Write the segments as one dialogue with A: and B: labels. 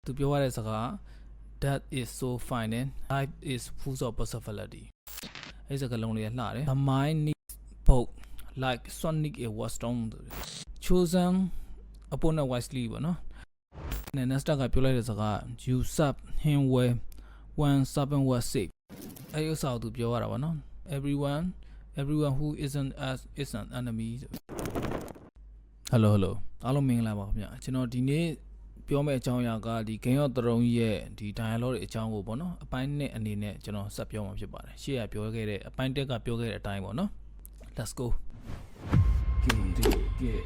A: သူပြောရတဲ့စကား that is so fine and life is full of possibility အဲ့စကားလုံးလေးလှတယ် the mind needs both like sonic a wisdom chosen upon a wisely ပေါ့နော်နဲ့ next ကပြောလိုက်တဲ့စကား you serve him well when serving was safe အဲ့ဥစ္စာကိုသူပြောရတာပေါ့နော် everyone who isn't as is an enemy hello အားလုံးမင်္ဂလာပါခင်ဗျာကျွန်တော်ဒီနေ့ပြောမယ့်အကြောင်းအရာကဒီ Game of Thrones ရဲ့ဒီ dialogue တွေအကြောင်းကိုပေါ့နော်အပိုင်းနဲ့အနေနဲ့ကျွန်တော်ဆက်ပြောမှာဖြစ်ပါတယ်ရှေ့ကပြောခဲ့တဲ့အပိုင်းတက်ကပြောခဲ့တဲ့အတိုင်းပေါ့နော် let's go get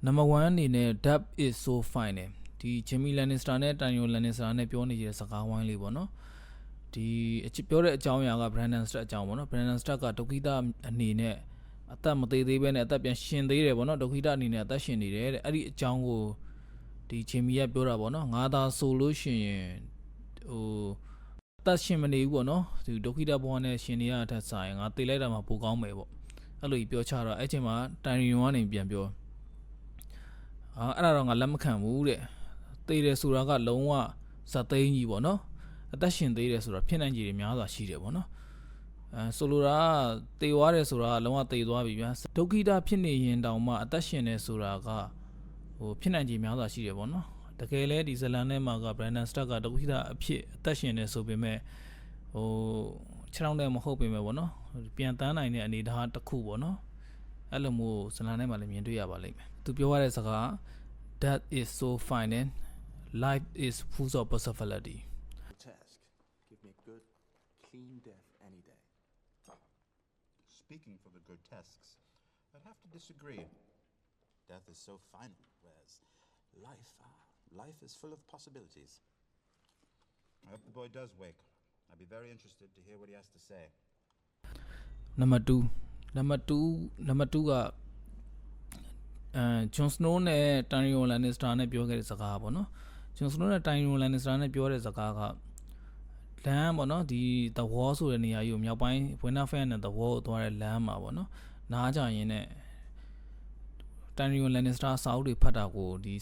A: number 1အနေနဲ့ depth is so fine ဒီ Jamie Lannister နဲ့ Tyrion Lannister နဲ့ပြောနေတဲ့စကားဝိုင်းလေးပေါ့နော်ဒီပြောတဲ့အကြောင်းအရာက Brandon Stark အကြောင်းပေါ့နော် Brandon Stark ကဒုက္ခိတအနေနဲ့အသက်မသေးသေးပဲနဲ့အသက်ပြန်ရှင်သေးတယ်ပေါ့နော်ဒုက္ခိတအနေနဲ့အသက်ရှင်နေတယ်တဲ့အဲ့ဒီအကြောင်းကိုဒီ Jamie ကပြောတာပေါ့နော်ငါသာဆိုလို့ရှိရင်ဟိုအသက်ရှင်မနေဘူးပေါ့နော်ဒီဒုက္ခိတဘဝနဲ့ရှင်နေရတဲ့ဆိုင်ငါသေလိုက်တာမှပိုကောင်းမယ်ပေါ့အဲ့လိုကြီးပြောချတော့အဲ့ချိန်မှာ Tyrion ကနေပြန်ပြောအဲ့ဒါတော့ငါလက်မခံဘူးတဲ့သေတယ်ဆိုတာကလုံးဝဇသိန်းကြီးပေါ့နော်အသက်ရှင်သေးတယ်ဆိုတာဖြစ်နိုင်ခြေတွေများစွာရှိတယ်ပေါ့နော်ဆိုလိုတာသေသွားတယ်ဆိုတာလုံးဝသေသွားပြီဗျာဒုက္ခိတဖြစ်နေရင်တောင်မှအသက်ရှင်နေဆိုတာကဟိုဖြစ်နိုင်ခြေများစွာရှိတယ်ပေါ့နော်တကယ်လဲဒီဇလန်ထဲမှာက Brandon Stark ကဒုက္ခိတအဖြစ်အသက်ရှင်နေဆိုပေမဲ့ဟိုခြေထောက်နဲ့မဟုတ်ပေမဲ့ပေါ့နော်ပြန်တန်းနိုင်တဲ့အနေအထားတစ်ခုပေါ့နော်အဲ့လိုမျိုးဇလန်ထဲမှာလည်းမြင်တွေ့ရပါလိမ့်မယ်သူပြောရတဲ့စကား that is so fine and life is full of possibility
B: task. Give me a good, clean death any day.
C: Speaking for the grotesques, I'd have to disagree. Death is so final, whereas life is full of possibilities. I hope the boy does wake. I'd be very interested to hear what he has to say.
A: Number 2ကJon Snow နဲ့ Tyrion Lannister နဲ့ပြောခဲ့တဲ့စကားပေါ့နော် Jon Snow နဲ့ Tyrion Lannister နဲ့ပြောတဲ့စကားကလမ်းပေါ့နော်ဒီ The Wall ဆိုတဲ့နေရာကြီးကိုမြောက်ပိုင်း Winterfell နဲ့ The Wall ကိုသွားတဲ့လမ်းမှာပေါ့နော်နားကြရင်နဲ့ Tyrion Lannister စာအုပ်တွေဖတ်တာကိုဒီ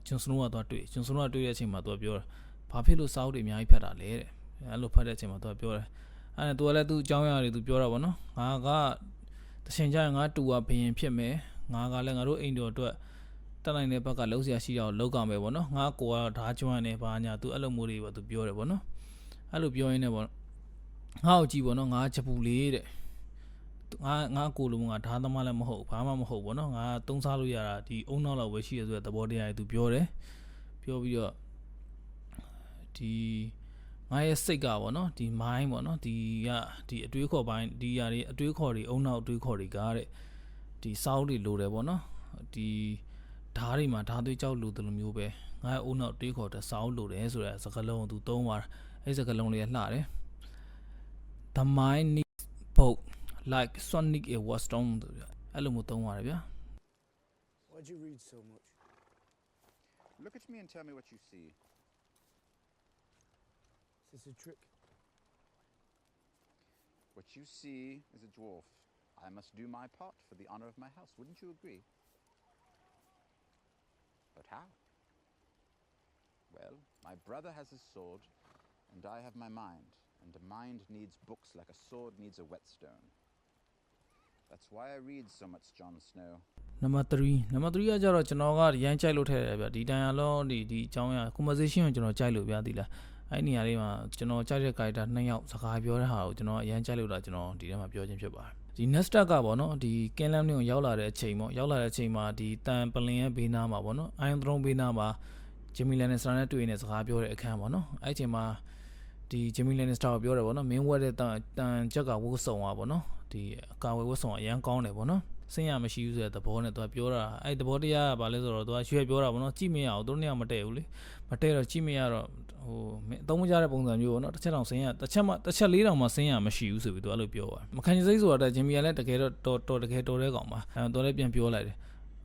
A: Jon Snow ကသွားတွေ့ Jon Snow ကတွေ့တဲ့အချိန်မှာသူကပြောတာဘာဖြစ်လို့စာအုပ်တွေအများကြီးဖတ်တာလဲတဲ့အဲ့လိုဖတ်တဲ့အချိန်မှာသူကပြောတယ်အဲ့ဒါသူကလည်းသူအကြောင်းအရာတွေသူပြောတာပေါ့နော်ငါကတချင်ကြရင်ငါတူကဘယင်ဖြစ်မယ်ငါကလည်းငါတို့အိမ်တော်အတွက်တက်နိုင်တဲ့ဘက်ကလှုပ်ရှားရှိအောင်လုပ်ကြမယ်ပေါ့နော်ငါကိုကတော့ဓာကျွမ်းနေပါညာသူအဲ့လိုမျိုးတွေပေါ့သူပြောတယ်ပေါ့နော်အဲ့လိုပြောရင်းနဲ့ပေါ့ငါ့ကိုကြည့်ပေါ့နော်ငါချက်ပူလေးတဲ့ငါကိုလိုငါဓာသမားလည်းမဟုတ်ဘာမှမဟုတ်ပေါ့နော်ငါသုံးစားလို့ရတာဒီအုံနောက်လောက်ပဲရှိရဆိုတဲ့သဘောတရားတွေသူပြောတယ်ပြောပြီးတော့ဒီငါရဲ့စိတ်ကပေါ့နော်ဒီ mind ပေါ့နော်ဒီအတွေးခေါ်ပိုင်းဒီຢာတွေအတွေးခေါ်တွေအုံနောက်အတွေးခေါ်တွေကတဲ့ဒီစောက်တွေလိုတယ်ပေါ့နော်ဒီဓာတ်တွေမှာဓာတ်သွေးကြောက်လိုတယ်လို့မျိုးပဲငါရဲ့အုံနောက်အတွေးခေါ်တဲ့စောက်လိုတယ်ဆိုတဲ့စကားလုံးကိုသူသုံးသွားအဲ့စကားလုံးလေးလှတယ် The mind needs both like sonic a wisdom အဲ့လိုမျိုးသုံးသွားတယ်ဗျာ
B: Why'd you read so much?
C: Look at me and tell me what you see.
B: Is this a trick?
C: What you see is a dwarf. I must do my part for the honor of my house. Wouldn't you agree? But how? Well, my brother has his sword, and I have my mind. And a mind needs books like a sword needs a whetstone. That's why I read so much Jon Snow.
A: Number 3ကကြတော့ကျွန်တော်ကရမ်းကြိုက်လို့ထည့်တယ်ဗျဒီတိုင်ရလုံးဒီအကြောင်းအရာ conversation ကိုကျွန်တော်ကြိုက်လို့ဗျာဒီလားအဲ့နေရာလေးမှာကျွန်တော်ကြိုက်တဲ့ character 2ယောက်စကားပြောတဲ့ဟာကိုကျွန်တော်အရမ်းကြိုက်လို့တာကျွန်တော်ဒီထဲမှာပြောခြင်းဖြစ်ပါတယ်ဒီ next ကပေါ့နော်ဒီ Kingland ကိုရောက်လာတဲ့အချိန်ပေါ့ရောက်လာတဲ့အချိန်မှာဒီတန်ပလင်ရဲ့ဘေးနားမှာပေါ့နော် Iron Throne ဘေးနားမှာ Jamie Lannister နဲ့တွေ့နေစကားပြောတဲ့အခန်းပေါ့နော်အဲ့အချိန်မှာဒီ Jamie Lannister ကိုပြောတယ်ပေါ့နော်မင်းဝက်တဲ့တန်ချက်ကဝတ်စုံอ่ะပေါ့နော်ဒီအကာဝယ်ဝတ်စုံအရန်ကောင်းတယ်ပေါ့နော်စင်ရမရှိဘူးဆိုတဲ့သဘောနဲ့သူကပြောတာအဲ့သဘောတရားကဘာလဲဆိုတော့သူကရွှေပြောတာပေါ့နော်ကြည့်မရအောင်သူတို့နှစ်ယောက်မတည့်ဘူးလေမတည့်တော့ကြည့်မရတော့ဟိုအသုံးမကျတဲ့ပုံစံမျိုးပေါ့နော်တစ်ချက်တောင်စင်ရတစ်ချက်လေးတောင်မှစင်ရမရှိဘူးဆိုပြီးသူအဲ့လိုပြောသွားမခံစိတ်ဆိုတာဂျင်မီကလည်းတကယ်တော့တော်တဲ့ကောင်ပါသူလည်းပြန်ပြောလိုက်တယ်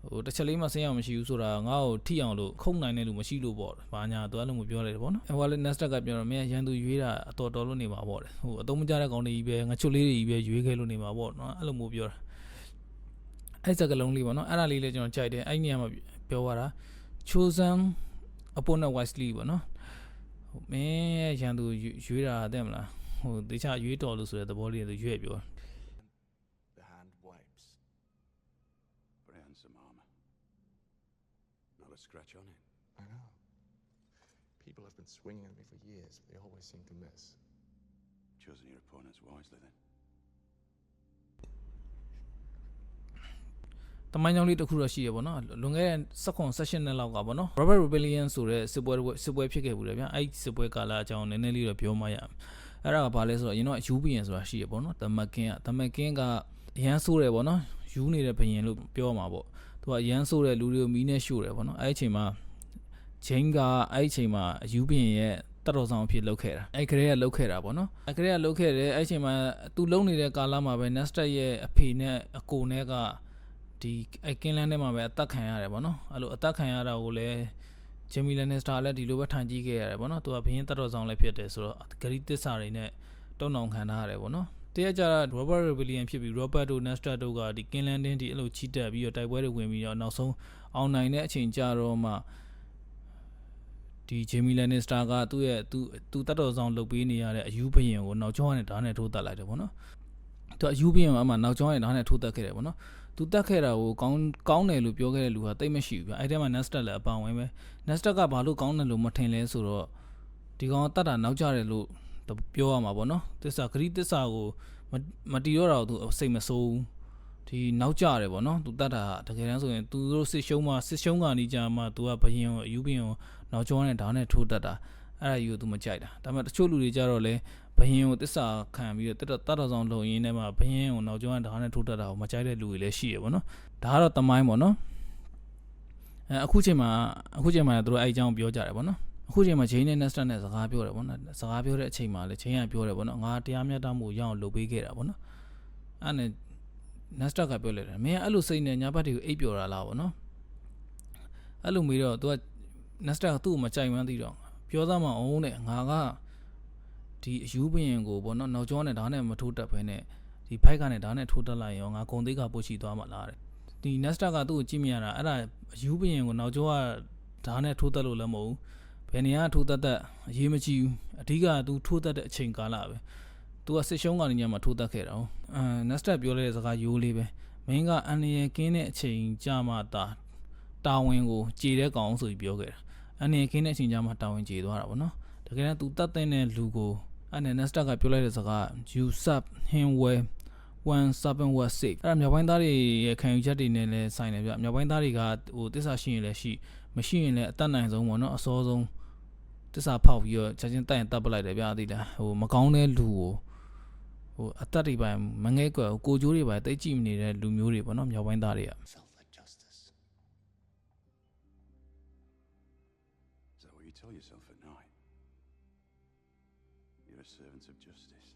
A: ဟိုတစ်ချက်လေးမှဆင်းအောင်မရှိဘူးဆိုတာငါ့ကိုထိအောင်လို့ခုံနိုင်တဲ့လူမရှိလို့ပေါ့ဘာညာသူအဲ့လိုမျိုးပြောလိုက်တယ်ပေါ့နော်ဟိုကလည်း Nasdaq ကပြောတော့မင်းရန်သူရွေးတာအတော်တော်လို့နေမှာပေါ့ဟိုအသုံးမကျတဲ့ကောင်တွေကြီးပဲငချွတ်လေးတွေကြီးပဲရွေးခဲ့လို့နေမှာပေါ့နော်အဲ့လိုမျိုးပြောတာအဲ့စကလုံးလေးပေါ့နော်အဲ့ဒါလေးလည်းကျွန်တော်ကြိုက်တယ်အဲ့နေရာမှာပြောရတာ chosen opponent wisely ပေါ့နော်မင်းရန်သူရွေးတာတဲ့မလားဟိုတခြားရွေးတော်လို့ဆိုတဲ့သဘောလေးသူရွေးပြော
B: The hand wipes.
C: Very handsome armor. Not a scratch on it.
B: I know. People have been swinging at me for years, but they always seem to miss.
C: Choosing your opponents wisely then.
A: တမိုင်းကြောင်းလေးတစ်ခုတော့ရှိရပေါ့နော်လွန်ခဲ့တဲ့16နှစ်လောက်ကပေါ့နော် Robert Rebellion ဆိုတဲ့စစ်ပွဲဖြစ်ခဲ့ဘူးလေဗျာအဲ့စစ်ပွဲကာလအကြောင်းနည်းနည်းလေးတော့ပြောမှရအောင်အဲ့ဒါကဘာလဲဆိုတော့ရင်တော့ UBN ဆိုတာရှိရပေါ့နော် The Makin ကအရန်ဆိုးတယ်ပေါ့နော်ယူနေတဲ့ဘယင်လို့ပြောမှာပေါ့သူကအရန်ဆိုးတဲ့လူတွေကိုမီးနဲ့ရှို့တယ်ပေါ့နော်အဲ့အချိန်မှာဂျိန်းကအဲ့အချိန်မှာ UBN ရဲ့တတော်ဆောင်အဖြစ်လုပ်ခဲ့တာအဲ့ကလေးကလုပ်ခဲ့တာပေါ့နော်အဲ့ကလေးကလုပ်ခဲ့တယ်အဲ့အချိန်မှာသူလုံနေတဲ့ကာလမှာပဲ Nasdaq ရဲ့အဖေနဲ့အကိုနဲ့ကဒီအကင်းလန်းထဲမှာပဲအသက်ခံရတယ်ပေါ့နော်အဲ့လိုအသက်ခံရတာကိုလည်းဂျီမီလန်နစ်စတာလည်းဒီလိုပဲထိုင်ကြည့်ခဲ့ရတယ်ပေါ့နော်သူကဘင်းတက်တော်ဆောင်လည်းဖြစ်တယ်ဆိုတော့ဂရီသစ္စာတွေနဲ့တုံ့နှောင်ခံထားရတယ်ပေါ့နော်တရားကြတာ Robert Rebellion ဖြစ်ပြီး Robert တို့ Nasdaq တို့ကဒီကင်းလန်းတင်းဒီအဲ့လိုချီတက်ပြီးတော့တိုက်ပွဲတွေဝင်ပြီးတော့နောက်ဆုံးအောင်နိုင်တဲ့အချိန်ကြတော့မှဒီဂျီမီလန်နစ်စတာကသူ့ရဲ့သူတက်တော်ဆောင်လုပ်ပေးနေရတဲ့အယူဘရင်ကိုနောက်ကျောင်းကနေဓာတ်နဲ့ထိုးတက်လိုက်တယ်ပေါ့နော်သူအယူဘရင်ကအမှနောက်ကျောင်းကနေဓာတ်နဲ့ထိုးတက်ခဲ့တယ်ပေါ့နော်သူတက်ခဲ့တာကိုကောင်းတယ်လို့ပြောခဲ့တဲ့လူကတိတ်မရှိဘူးဗျအဲ့ထဲမှာ Nasdaq လည်းအပဝင်ပဲ Nasdaq ကဘာလို့ကောင်းတယ်လို့မထင်လဲဆိုတော့ဒီကောင်တတ်တာနောက်ကျတယ်လို့ပြောရမှာပေါ့နော်သစ္စာဂရိသစ္စာကိုမတီတော့တာကိုသူစိတ်မဆိုးဘူးဒီနောက်ကျတယ်ပေါ့နော်သူတတ်တာတကယ်တမ်းဆိုရင်သူတို့စစ်ရှုံးကနေကြမှာသူကဘယင်ကိုအယူဘရင်ကိုနောက်ကျောင်းနဲ့ဓာတ်နဲ့ထိုးတတ်တာအဲ့ဒါယူသူမကြိုက်တာဒါပေမဲ့တချို့လူတွေကြတော့လေဘယင်ကိုတစ္ဆာခံပြီးတော့တတ်တော်ဆောင်လုံရင်းထဲမှာဘယင်ကိုနောက်ကျောင်းကဓာတ်နဲ့ထိုးတတ်တာကိုမကြိုက်တဲ့လူတွေလည်းရှိရပေါ့နော်ဒါကတော့တမိုင်းပေါ့နော်အခုချိန်မှာသူတို့အဲ့အကြောင်းပြောကြတယ်ပေါ့နော်အခုချိန်မှာဂျိန်းနဲ့ Nasdaq နဲ့စကားပြောတယ်ပေါ့နော်စကားပြောတဲ့အချိန်မှာလည်းဂျိန်းကပြောတယ်ပေါ့နော်ငါတရားမျှတမှုရအောင်လုပ်ပေးခဲ့တာပေါ့နော်အဲ့နဲ့ Nasdaq ကပြောလိုက်တယ်မင်းအဲ့လိုစိတ်နဲ့ညာဘက်တွေကိုအိပ်ပျော်တာလားပေါ့နော်အဲ့လိုမေးတော့သူက Nasdaq ကသူ့ကိုမကြိုက်မှန်းသိတော့ပြောသားမအောင်တဲ့ငါကဒီအယူဘရင်ကိုပေါ့နော်နောက်ကျောင်းနဲ့ဓာတ်နဲ့မထိုးတက်ဘဲနဲ့ဒီဖိုက်ကနေဓာတ်နဲ့ထိုးတက်လိုက်ရောငါဂုံသေးကပို့ရှိသွားမှလားတဲ့ဒီ Nasdaq ကသူ့ကိုကြည့်မြင်ရတာအဲ့ဒါအယူဘရင်ကိုနောက်ကျောင်းကဓာတ်နဲ့ထိုးတက်လို့လည်းမဟုတ်ဘူးဘယ်နေရာထိုးတက်အရေးမကြီးဘူးအဓိကသူထိုးတက်တဲ့အချိန်ကာလပဲသူကစစ်ရှုံးကနေညမှာထိုးတက်ခဲ့တာ哦Nasdaq ပြောတဲ့စကားရိုးလေးပဲမင်းကအန်ရယ်ကင်းတဲ့အချိန်ကြာမှတာဝန်ကိုကြေတဲ့ကောင်ဆိုပြီးပြောခဲ့တာအန်ရယ်ကင်းတဲ့အချိန်ကြာမှတာဝန်ကြေသွားတာပေါ့နော်တကယ်တော့သူတတ်တဲ့လူကိုအဲ့နဲ့ Nasdaq ကပြောလိုက်တဲ့စကား you sub him well one seven was safe အဲ့ဒါမြောက်ပိုင်းသားတွေရဲ့ခံယူချက်တွေနဲ့လည်းဆိုင်တယ်ပြမြောက်ပိုင်းသားတွေကဟိုတစ္ဆာရှိရင်လည်းရှိမရှိရင်လည်းအတတ်နိုင်ဆုံးပေါ့နော်အစောဆုံးတစ္ဆာဖောက်ပြီးတော့ချက်ချင်းတိုက်ရင်တတ်ပလိုက်တယ်ဗျာသိလားဟိုမကောင်းတဲ့လူကိုဟိုအတတ်တွေပိုင်းမငဲ့ကွယ်ကိုကြိုးတွေပိုင်းတိတ်ကြည့်မနေတဲ့လူမျိုးတွေပေါ့နော်မြောက်ပိုင်းသားတွေက
B: Felt like justice.
C: Is that what you tell yourself at night? You're a servant of justice.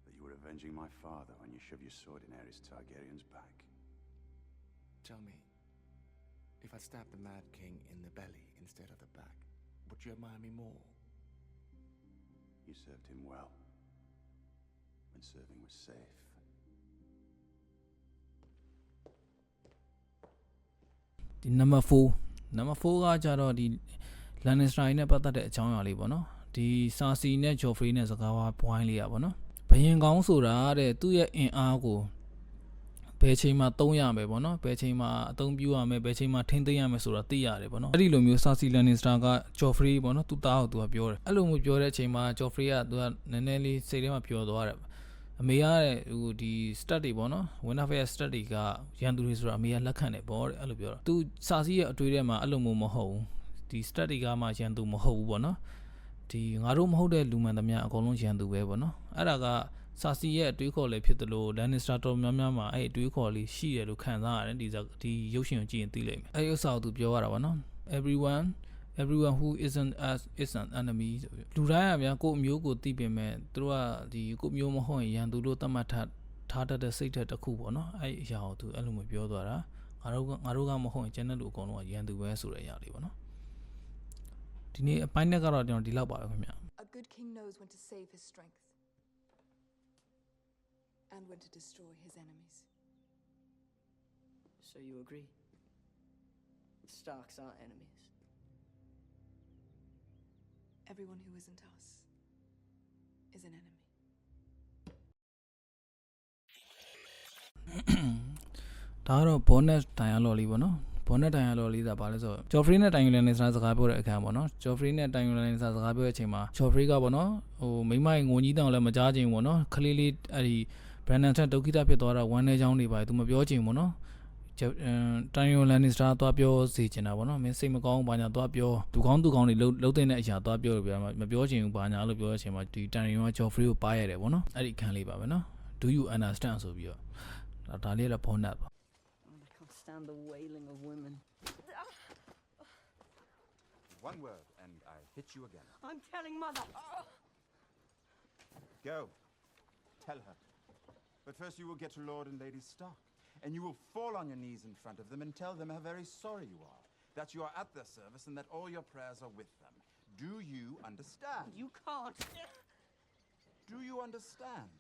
C: That you were avenging my father when you shoved your sword in Aerys Targaryen's back.
B: Tell me, if I stabbed the Mad King in the belly instead of the back, would you admire me more?
C: You served him well. When serving was safe.
A: Number 4ကကြတော့ဒီ Lannister နဲ့ပတ်သက်တဲ့အကြောင်းအရာလေးပေါ့နော်ဒီ Cersei နဲ့ Joffrey နဲ့စကားပွိုင်းလေးရပါတော့ဘယင်ကောင်းဆိုတာတဲ့သူ့ရဲ့အင်အားကိုဘယ်ချိန်မှာသုံးရမယ်ပေါ့နော်ဘယ်ချိန်မှာအသုံးပြုရမယ်ဘယ်ချိန်မှာထိန်းသိမ်းရမယ်ဆိုတာသိရတယ်ပေါ့နော်အဲ့ဒီလိုမျိုး Cersei Lannister က Joffrey ပေါ့နော်သူ့သားကိုသူကပြောတယ်အဲ့လိုမျိုးပြောတဲ့အချိန်မှာ Joffrey ကသူကနည်းနည်းလေးစိတ်ထဲမှာပျော်သွားတယ်အမေရတဲ့ဟိုဒီ stat တွေပေါ့နော် Winterfell stat တွေကရန်သူတွေဆိုတာအမေကလက်ခံတယ်ပေါ့တဲ့အဲ့လိုပြောတာသူစာစီရဲ့အတွေ့အထဲမှာအဲ့လိုမျိုးမဟုတ်ဘူးဒီ stat တွေကမှရန်သူမဟုတ်ဘူးပေါ့နော်ဒီငါတို့မဟုတ်တဲ့လူမှန်သမျှအကုန်လုံးရန်သူပဲပေါ့နော်အဲ့ဒါကစာစီရဲ့အတွေးခေါ်လေးဖြစ်တယ်လို့ Lannister တော်များများမှာအဲ့အတွေးခေါ်လေးရှိတယ်လို့ခံစားရတယ်ဒီရုပ်ရှင်ကိုကြည့်ရင်သိလိမ့်မယ်အဲ့ဥစ္စာကိုသူပြောရတာပေါ့နော် everyone who isn't as is an enemy လူတိုင်းကဗျာကိုယ့်မျိုးကိုသိပင်မဲ့သူတို့ကဒီကိုယ့်မျိုးမဟုတ်ရင်ရန်သူလို့သတ်မှတ်ထားတတ်တဲ့စိတ်ဓာတ်တစ်ခုပေါ့နော်အဲ့အရာကိုသူအဲ့လိုမျိုးပြောသွားတာ ငါတို့ကမဟုတ်ရင်ကျန်တဲ့လူအကုန်လုံးကရန်သူပဲဆိုတဲ့အရာလေးပေါ့နော်ဒီနေ့အပိုင်းနဲ့ကတော့ကျွန်တော်ဒီလောက်ပါပဲခင်ဗျ
D: A good king knows when to save his strength and when to destroy his enemies.
E: So you agree? The Starks are enemies.
D: Everyone who isn't us is an enemy.
A: ဒါကတော့ bonus dialogue လေးပေါ့နော် bonus dialogue လေးဒါပါလဲဆိုတော့ Joffrey နဲ့ Tyrion Lannister စကားပြောတဲ့အခါပေါ့နော် Joffrey နဲ့ Tyrion Lannister စကားပြောတဲ့အချိန်မှာ Joffrey ကပေါ့နော်ဟိုမိမရဲ့ငိုကြီးတောင်လည်းမကြားချင်ဘူးပေါ့နော်ခလေးလေးအဲ့ဒီ Brandon ထက်ဒုက္ခိတဖြစ်သွားတာဝမ်းနေချောင်းတွေပါသူမပြောချင်ဘူးပေါ့နော်Tyrion Lannister သွားပြောစေချင်တာပေါ့နော်မင်းစိတ်မကောင်းဘာညာသွားပြောသူကောင်းတွေလှုပ်တဲ့အရာသွားပြောလို့ပြောမပြောချင်ဘူးဘာညာလို့ပြောတဲ့အချိန်မှာဒီ Tyrion က Joffrey ကိုပါရတယ်ပေါ့နော်အဲ့ဒီအခန်းလေးပါပဲနော် Do you understand ဆိုပြီးတော့ဒါလေးလည်း bonus ပါ
E: I can't stand the wailing of women.
C: One word, and I hit you again.
E: I'm telling Mother.
C: Go. Tell her. But first you will get to Lord and Lady Stark, and you will fall on your knees in front of them and tell them how very sorry you are, that you are at their service and that all your prayers are with them. Do you understand?
E: You can't.
C: Do you understand?